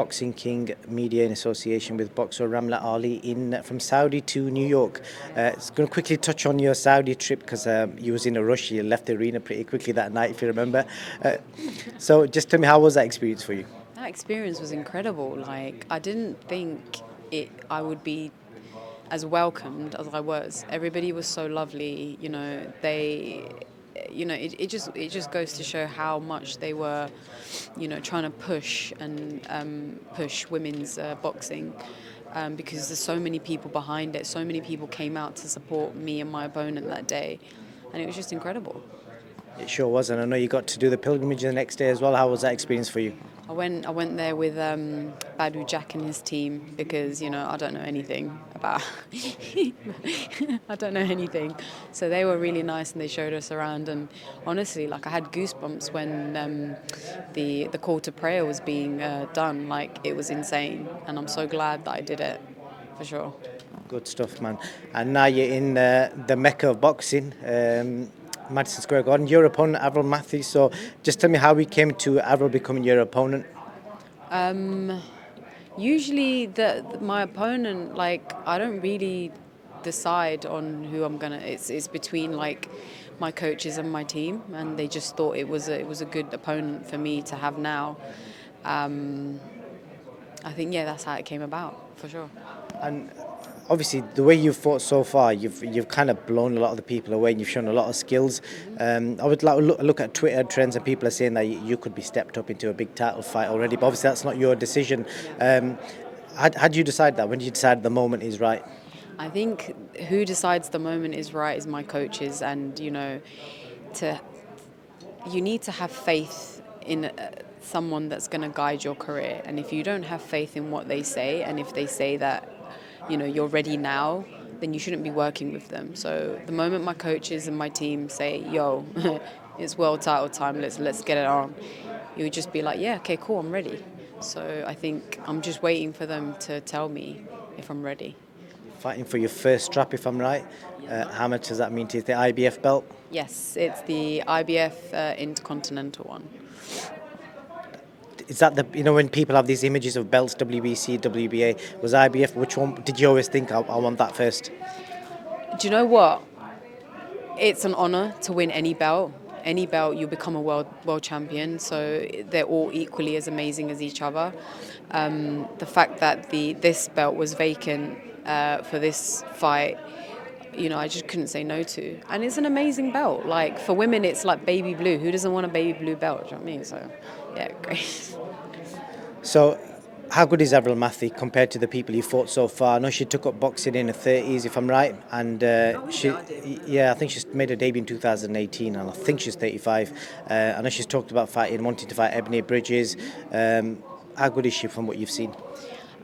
Boxing King Media in association with boxer Ramla Ali from Saudi to New York. It's going to quickly touch on your Saudi trip because you was in a rush. You left the arena pretty quickly that night, if you remember. So just tell me, how was that experience for you? That experience was incredible. Like, I didn't think I would be as welcomed as I was. Everybody was so lovely. It just goes to show how much they were, trying to push women's boxing. Because there's so many people behind it. So many people came out to support me and my opponent that day, and it was just incredible. It sure was, and I know you got to do the pilgrimage the next day as well. How was that experience for you? I went there with Badu Jack and his team because I don't know anything about I don't know anything, so they were really nice and they showed us around. And honestly, like, I had goosebumps when the call to prayer was being done. Like, it was insane, and I'm so glad that I did it, for sure. Good stuff, man. And now you're in the Mecca of boxing. Madison Square Garden. Your opponent, Avril Mathie. So just tell me how we came to Avril becoming your opponent. Usually, my opponent, like, I don't really decide on who I'm gonna. It's between, like, my coaches and my team, and they just thought it was a good opponent for me to have now. I think, yeah, that's how it came about, for sure. And obviously, the way you've fought so far, you've kind of blown a lot of the people away, and you've shown a lot of skills. I would like look at Twitter trends, and people are saying that you could be stepped up into a big title fight already. But obviously, that's not your decision. How do you decide that? When do you decide the moment is right? I think who decides the moment is right is my coaches, and to you need to have faith in someone that's going to guide your career. And if you don't have faith in what they say, and if they say that you're ready now, then you shouldn't be working with them. So the moment my coaches and my team say, "Yo, it's world title time. Let's get it on," you would just be like, "Yeah, okay, cool, I'm ready." So I think I'm just waiting for them to tell me if I'm ready. Fighting for your first strap, if I'm right. How much does that mean to you? The IBF belt? Yes, it's the IBF Intercontinental one. Is that when people have these images of belts, WBC, WBA, was IBF, which one did you always think, I want that first? Do you know what? It's an honor to win any belt. Any belt, you become a world champion. So they're all equally as amazing as each other. The fact that this belt was vacant for this fight, I just couldn't say no to. And it's an amazing belt. Like, for women, it's like baby blue. Who doesn't want a baby blue belt? Do you know what I mean? So, yeah, great. So, how good is Avril Mathie compared to the people you fought so far? I know she took up boxing in her 30s, if I'm right, and I think she's made her debut in 2018, and I think she's 35. I know she's talked about wanting to fight Ebony Bridges. How good is she from what you've seen?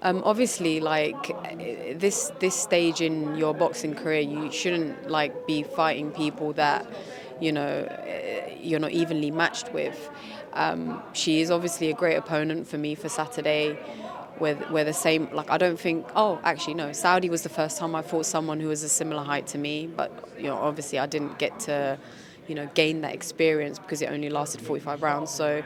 Obviously, like, this stage in your boxing career, you shouldn't, like, be fighting people that you're not evenly matched with. She is obviously a great opponent for me for Saturday. We're the same. Like, I don't think. Oh, actually, no. Saudi was the first time I fought someone who was a similar height to me, but obviously, I didn't get to gain that experience because it only lasted 45 rounds. So,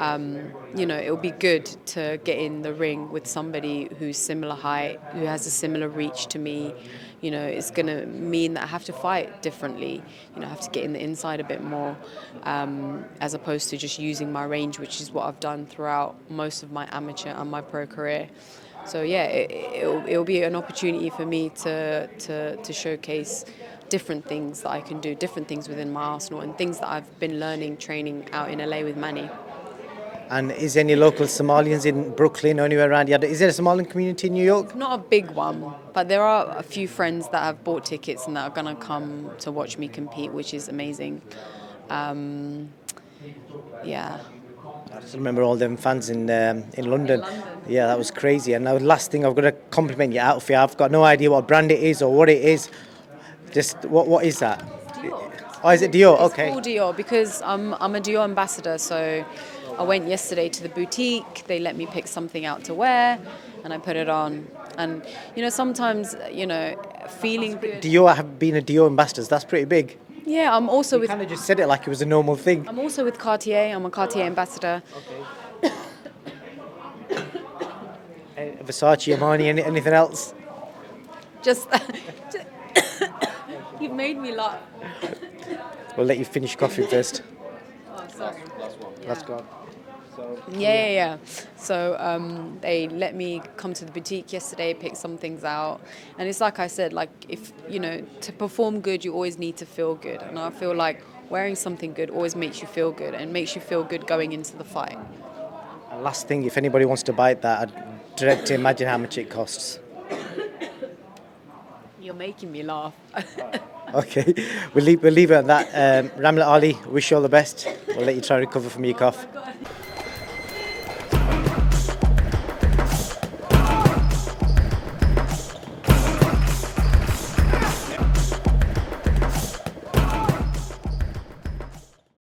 it'll be good to get in the ring with somebody who's similar height, who has a similar reach to me. It's going to mean that I have to fight differently. I have to get in the inside a bit more, as opposed to just using my range, which is what I've done throughout most of my amateur and my pro career. So yeah, it'll be an opportunity for me to showcase different things that I can do, different things within my arsenal, and things that I've been learning, training out in LA with Manny. And is there any local Somalians in Brooklyn or anywhere around? Is there a Somalian community in New York? Not a big one, but there are a few friends that have bought tickets and that are going to come to watch me compete, which is amazing. Yeah. I just remember all them fans in London. Yeah, that was crazy. And now, last thing, I've got to compliment your outfit. I've got no idea what brand it is or what it is. Just what is that? Dior. Oh, is it Dior? Okay. It's called Dior because I'm a Dior ambassador. So I went yesterday to the boutique. They let me pick something out to wear, and I put it on. And sometimes feeling. Dior have been a Dior ambassador. That's pretty big. Yeah, I'm also You kind of just said it like it was a normal thing. I'm also with Cartier. I'm a Cartier ambassador. Okay. Versace, Armani, anything else? Just, you've made me laugh. We'll let you finish coffee first. Oh, sorry. Let's go. Yeah. So they let me come to the boutique yesterday, pick some things out, and it's like I said, like if to perform good, you always need to feel good, and I feel like wearing something good always makes you feel good, and makes you feel good going into the fight. And last thing, if anybody wants to buy that, I'd direct to imagine how much it costs. You're making me laugh. Okay, we'll leave it at that. Ramla Ali, wish you all the best. We'll let you try and recover from your cough.